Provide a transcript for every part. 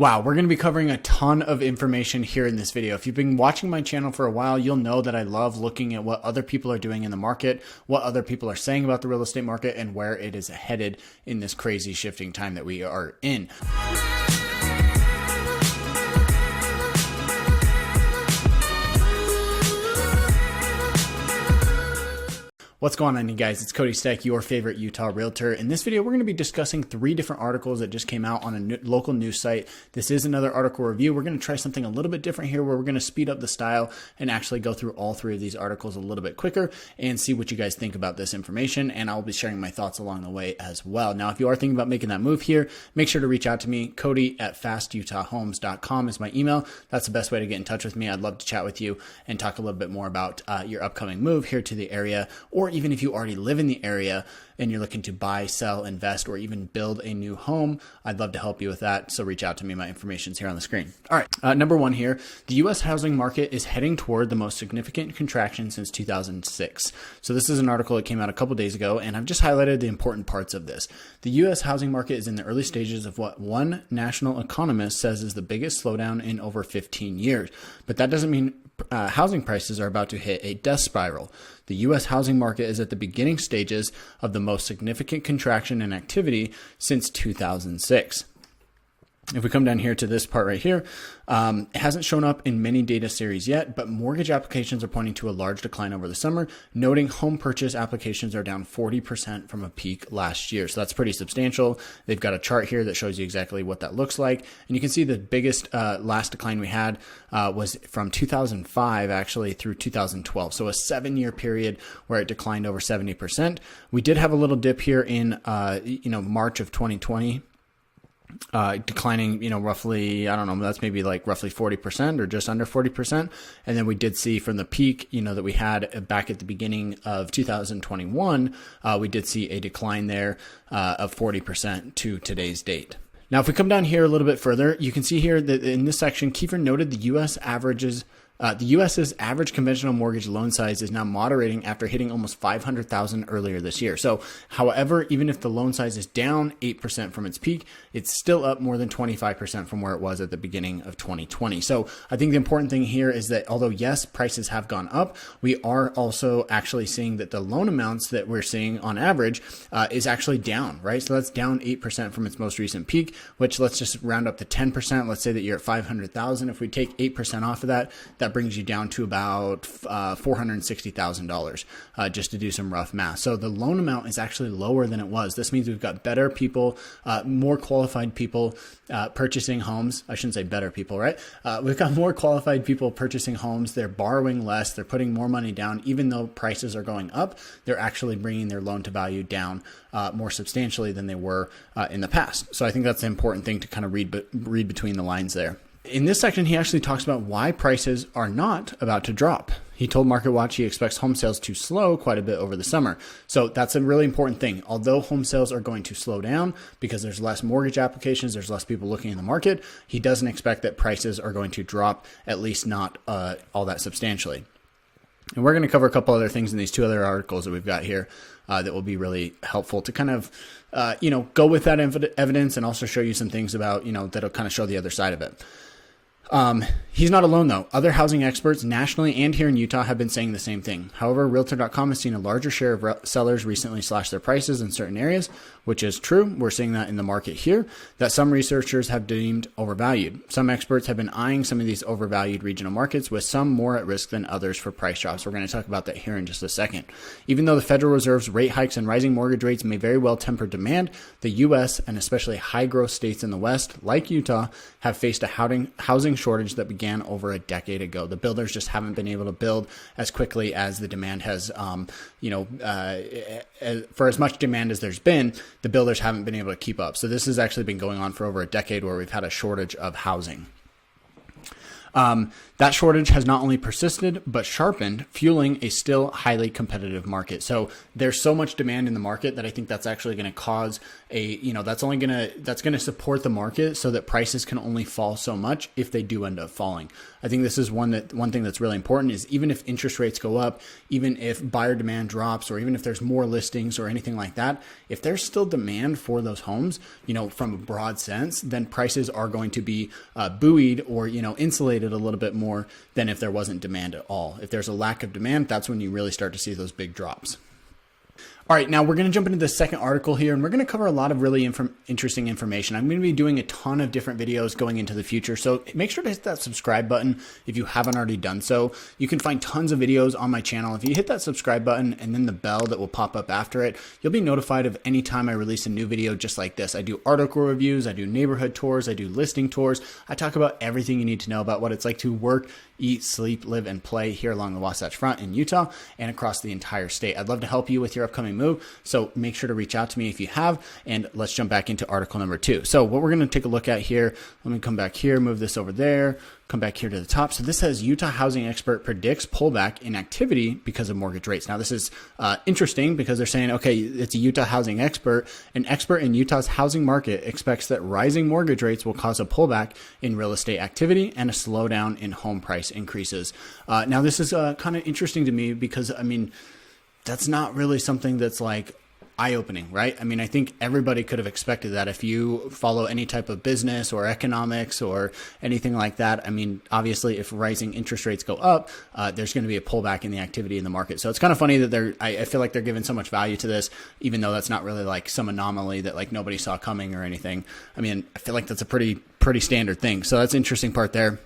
Wow, we're going to be covering a ton of information here in this video. If you've been watching my channel for a while, you'll know that I love looking at what other people are doing in the market, what other people are saying about the real estate market, and where it is headed in this crazy shifting time that we are in. What's going on, you guys? It's Cody Steck, your favorite Utah realtor. In this video, we're going to be discussing 3 different articles that just came out on a local news site. This is another article review. We're going to try something a little bit different here where we're going to speed up the style and actually go through all 3 of these articles a little bit quicker and see what you guys think about this information. And I'll be sharing my thoughts along the way as well. Now, if you are thinking about making that move here, make sure to reach out to me. Cody@fastutahhomes.com is my email. That's the best way to get in touch with me. I'd love to chat with you and talk a little bit more about your upcoming move here to the area, or even if you already live in the area and you're looking to buy, sell, invest, or even build a new home, I'd love to help you with that. So reach out to me. My information's here on the screen. All right. Number 1 here, the U.S. housing market is heading toward the most significant contraction since 2006. So this is an article that came out a couple days ago, and I've just highlighted the important parts of this. The U.S. housing market is in the early stages of what one national economist says is the biggest slowdown in over 15 years. But that doesn't mean housing prices are about to hit a death spiral. The U.S. housing market is at the beginning stages of the most significant contraction in activity since 2006. If we come down here to this part right here, it hasn't shown up in many data series yet, but mortgage applications are pointing to a large decline over the summer, noting home purchase applications are down 40% from a peak last year. So that's pretty substantial. They've got a chart here that shows you exactly what that looks like. And you can see the biggest last decline we had was from 2005 actually through 2012. So a 7-year period where it declined over 70%. We did have a little dip here in March of 2020. Declining, roughly, I don't know, that's maybe like roughly 40% or just under 40%. And then we did see from the peak, that we had back at the beginning of 2021, we did see a decline there of 40% to today's date. Now, if we come down here a little bit further, you can see here that in this section, Kiefer noted the U.S.'s average conventional mortgage loan size is now moderating after hitting almost 500,000 earlier this year. So, however, even if the loan size is down 8% from its peak, it's still up more than 25% from where it was at the beginning of 2020. So, I think the important thing here is that although, yes, prices have gone up, we are also actually seeing that the loan amounts that we're seeing on average is actually down, right? So, that's down 8% from its most recent peak, which let's just round up to 10%. Let's say that you're at 500,000. If we take 8% off of that, that brings you down to about $460,000, just to do some rough math. So the loan amount is actually lower than it was. This means we've got better people, more qualified people purchasing homes. I shouldn't say better people, right? We've got more qualified people purchasing homes. They're borrowing less. They're putting more money down. Even though prices are going up, they're actually bringing their loan to value down more substantially than they were in the past. So I think that's an important thing to kind of read between the lines there. In this section, he actually talks about why prices are not about to drop. He told MarketWatch he expects home sales to slow quite a bit over the summer. So that's a really important thing. Although home sales are going to slow down because there's less mortgage applications, there's less people looking in the market, he doesn't expect that prices are going to drop, at least not all that substantially. And we're going to cover a couple other things in these 2 other articles that we've got here that will be really helpful to kind of, go with that evidence and also show you some things about, that'll kind of show the other side of it. He's not alone though. Other housing experts nationally and here in Utah have been saying the same thing. However, Realtor.com has seen a larger share of sellers recently slash their prices in certain areas, which is true. We're seeing that in the market here, that some researchers have deemed overvalued. Some experts have been eyeing some of these overvalued regional markets, with some more at risk than others for price drops. We're going to talk about that here in just a second. Even though the Federal Reserve's rate hikes and rising mortgage rates may very well temper demand, the U.S. and especially high growth states in the West, like Utah, have faced a housing shortage that began over a decade ago. The builders just haven't been able to build as quickly as the demand has, for as much demand as there's been, the builders haven't been able to keep up. So this has actually been going on for over a decade where we've had a shortage of housing. That shortage has not only persisted, but sharpened, fueling a still highly competitive market. So there's so much demand in the market that I think that's actually going to cause that's going to support the market so that prices can only fall so much if they do end up falling. I think this is one thing that's really important is even if interest rates go up, even if buyer demand drops, or even if there's more listings or anything like that, if there's still demand for those homes, from a broad sense, then prices are going to be buoyed or, insulated a little bit more than if there wasn't demand at all. If there's a lack of demand, that's when you really start to see those big drops. All right, now we're going to jump into the second article here, and we're going to cover a lot of really interesting information. I'm going to be doing a ton of different videos going into the future, so make sure to hit that subscribe button if you haven't already done so. You can find tons of videos on my channel. If you hit that subscribe button and then the bell that will pop up after it, you'll be notified of any time I release a new video just like this. I do article reviews, I do neighborhood tours, I do listing tours. I talk about everything you need to know about what it's like to work, eat, sleep, live, and play here along the Wasatch Front in Utah and across the entire state. I'd love to help you with your upcoming move, so make sure to reach out to me if you have, and let's jump back into article number 2. So what we're going to take a look at here, let me come back here, move this over there, come back here to the top. So this says Utah housing expert predicts pullback in activity because of mortgage rates. Now this is interesting because they're saying, okay, it's a Utah housing expert. An expert in Utah's housing market expects that rising mortgage rates will cause a pullback in real estate activity and a slowdown in home price increases. Now this is kind of interesting to me because, that's not really something that's like eye-opening, right? I think everybody could have expected that if you follow any type of business or economics or anything like that. Obviously, if rising interest rates go up, there's going to be a pullback in the activity in the market. So it's kind of funny that I feel like they're giving so much value to this, even though that's not really like some anomaly that like nobody saw coming or anything. I feel like that's a pretty standard thing. So that's an interesting part there.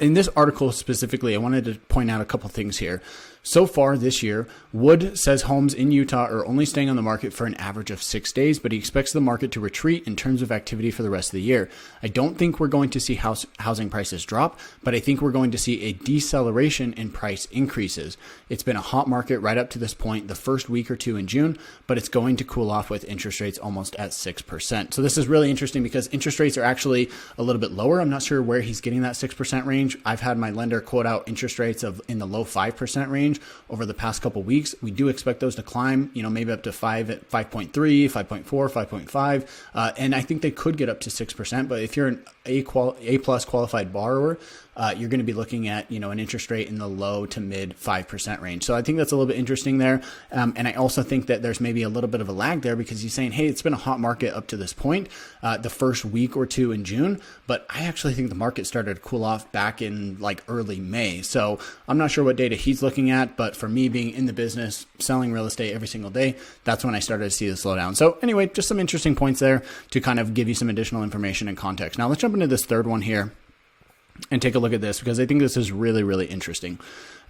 In this article specifically, I wanted to point out a couple things here. So far this year, Wood says homes in Utah are only staying on the market for an average of 6 days, but he expects the market to retreat in terms of activity for the rest of the year. I don't think we're going to see housing prices drop, but I think we're going to see a deceleration in price increases. It's been a hot market right up to this point, the first week or two in June, but it's going to cool off with interest rates almost at 6%. So this is really interesting because interest rates are actually a little bit lower. I'm not sure where he's getting that 6% range. I've had my lender quote out interest rates in the low 5% range over the past couple weeks. We do expect those to climb, maybe up to 5.3, 5.4, 5.5. And I think they could get up to 6%. But if you're an A plus qualified borrower, you're going to be looking at, an interest rate in the low to mid 5% range. So I think that's a little bit interesting there. And I also think that there's maybe a little bit of a lag there because he's saying, hey, it's been a hot market up to this point, the first week or two in June, but I actually think the market started to cool off back in like early May. So I'm not sure what data he's looking at, but for me being in the business, selling real estate every single day, that's when I started to see the slowdown. So anyway, just some interesting points there to kind of give you some additional information and context. Now let's jump into this third one here and take a look at this because I think this is really, really interesting.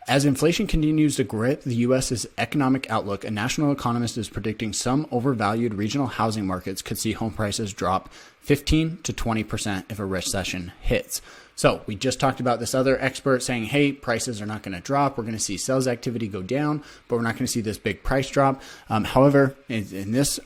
As inflation continues to grip the U.S.'s economic outlook, a national economist is predicting some overvalued regional housing markets could see home prices drop 15 to 20% if a recession hits. So we just talked about this other expert saying, hey, prices are not going to drop. We're going to see sales activity go down, but we're not going to see this big price drop. However, in this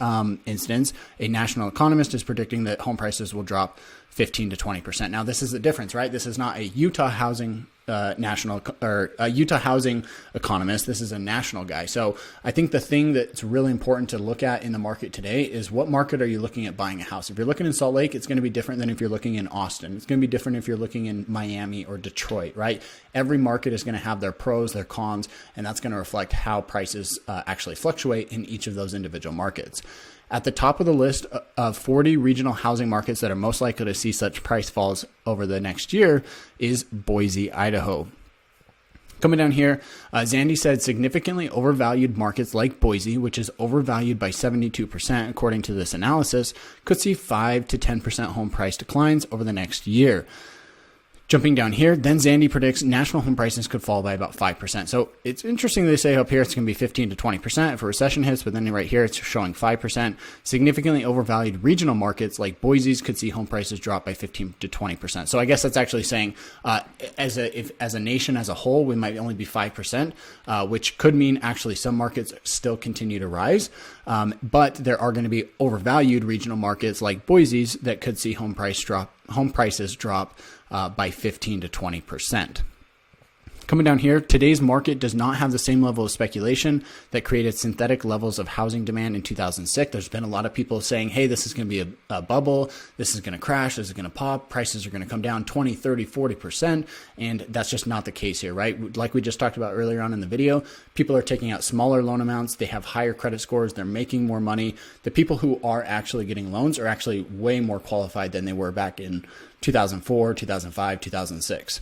instance, a national economist is predicting that home prices will drop 15 to 20%. Now, this is the difference, right? This is not a Utah housing Utah housing economist. This is a national guy. So I think the thing that's really important to look at in the market today is what market are you looking at buying a house? If you're looking in Salt Lake, it's going to be different than if you're looking in Austin. It's going to be different if you're looking in Miami or Detroit, right? Every market is going to have their pros, their cons, and that's going to reflect how prices actually fluctuate in each of those individual markets. At the top of the list of 40 regional housing markets that are most likely to see such price falls over the next year is Boise, Idaho. Coming down here, Zandy said significantly overvalued markets like Boise, which is overvalued by 72% according to this analysis, could see 5 to 10% home price declines over the next year. Jumping down here, then Zandy predicts national home prices could fall by about 5%. So it's interesting they say up here it's going to be 15 to 20% if a recession hits, but then right here it's showing 5%. Significantly overvalued regional markets like Boise's could see home prices drop by 15 to 20%. So I guess that's actually saying as a nation as a whole, we might only be 5%, which could mean actually some markets still continue to rise. But there are going to be overvalued regional markets like Boise's that could see home prices drop by 15 to 20%. Coming down here, today's market does not have the same level of speculation that created synthetic levels of housing demand in 2006. There's been a lot of people saying, hey, this is going to be a bubble. This is going to crash. This is going to pop. Prices are going to come down 20, 30, 40%. And that's just not the case here, right? Like we just talked about earlier on in the video, people are taking out smaller loan amounts. They have higher credit scores. They're making more money. The people who are actually getting loans are actually way more qualified than they were back in 2004, 2005, 2006.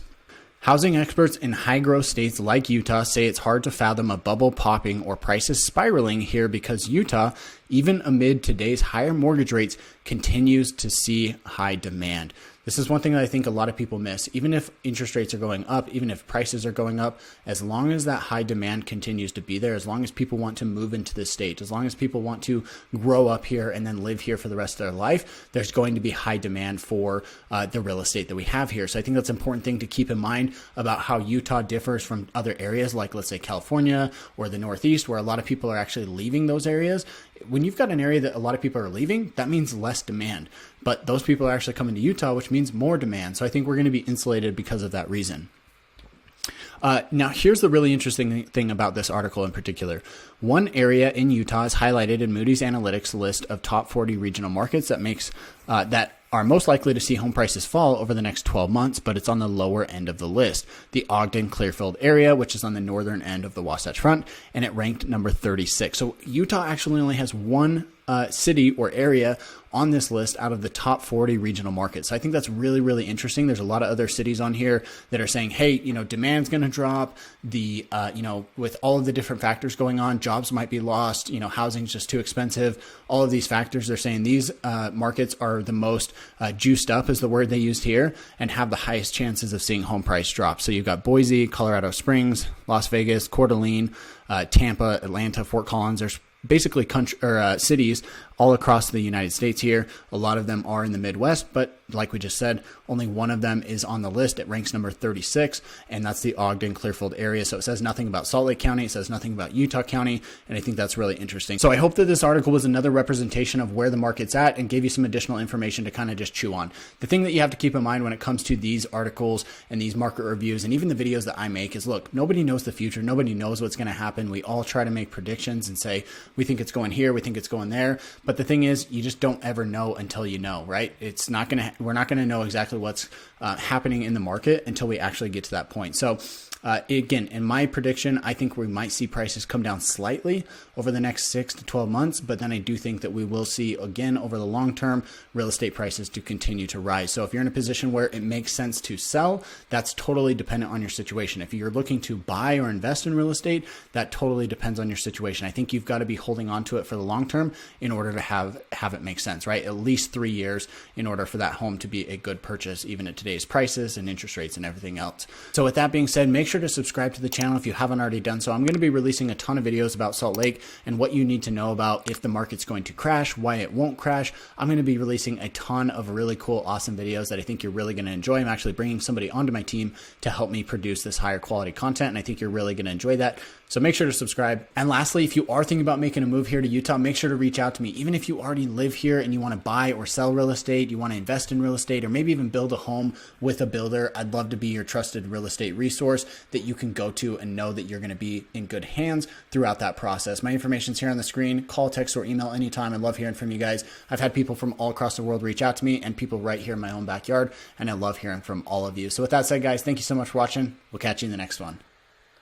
Housing experts in high-growth states like Utah say it's hard to fathom a bubble popping or prices spiraling here because Utah, even amid today's higher mortgage rates, continues to see high demand. This is one thing that I think a lot of people miss. Even if interest rates are going up, even if prices are going up, as long as that high demand continues to be there, as long as people want to move into the state, as long as people want to grow up here and then live here for the rest of their life, there's going to be high demand for the real estate that we have here. So I think that's an important thing to keep in mind about how Utah differs from other areas like, let's say, California or the Northeast, where a lot of people are actually leaving those areas. When you've got an area that a lot of people are leaving, that means less demand. But those people are actually coming to Utah, which means more demand. So I think we're going to be insulated because of that reason. Now, here's the really interesting thing about this article in particular. One area in Utah is highlighted in Moody's Analytics list of top 40 regional markets that are most likely to see home prices fall over the next 12 months, but it's on the lower end of the list. The Ogden-Clearfield area, which is on the northern end of the Wasatch Front, and it ranked number 36. So Utah actually only has one city or area on this list out of the top 40 regional markets. So I think that's really, really interesting. There's a lot of other cities on here that are saying, hey, demand's going to drop. With all of the different factors going on, jobs might be lost. Housing's just too expensive. All of these factors, they're saying these markets are the most juiced up is the word they used here and have the highest chances of seeing home price drop. So you've got Boise, Colorado Springs, Las Vegas, Coeur d'Alene, Tampa, Atlanta, Fort Collins. There's basically cities all across the United States here. A lot of them are in the Midwest, but like we just said, only one of them is on the list. It ranks number 36, and that's the Ogden-Clearfield area. So it says nothing about Salt Lake County. It says nothing about Utah County, and I think that's really interesting. So I hope that this article was another representation of where the market's at and gave you some additional information to kind of just chew on. The thing that you have to keep in mind when it comes to these articles and these market reviews and even the videos that I make is, look, nobody knows the future. Nobody knows what's going to happen. We all try to make predictions and say, we think it's going here, we think it's going there. But the thing is, you just don't ever know until you know, right? We're not going to know exactly what's happening in the market until we actually get to that point. So again, in my prediction, I think we might see prices come down slightly over the next 6 to 12 months, but then I do think that we will see, again, over the long term, real estate prices to continue to rise. So if you're in a position where it makes sense to sell, that's totally dependent on your situation. If you're looking to buy or invest in real estate, that totally depends on your situation. I think you've got to be holding on to it for the long term in order to have it make sense, right? At least 3 years in order for that home to be a good purchase, even at today's prices and interest rates and everything else. So with that being said, make sure to subscribe to the channel if you haven't already done so. I'm going to be releasing a ton of videos about Salt Lake and what you need to know about if the market's going to crash, why it won't crash. I'm going to be releasing a ton of really cool, awesome videos that I think you're really going to enjoy. I'm actually bringing somebody onto my team to help me produce this higher quality content, and I think you're really going to enjoy that. So make sure to subscribe. And lastly, if you are thinking about making a move here to Utah, make sure to reach out to me. Even if you already live here and you want to buy or sell real estate, you want to invest in real estate, or maybe even build a home with a builder, I'd love to be your trusted real estate resource that you can go to and know that you're going to be in good hands throughout that process. My information's here on the screen. Call, text, or email anytime. I love hearing from you guys. I've had people from all across the world reach out to me and people right here in my own backyard, and I love hearing from all of you. So with that said, guys, thank you so much for watching. We'll catch you in the next one.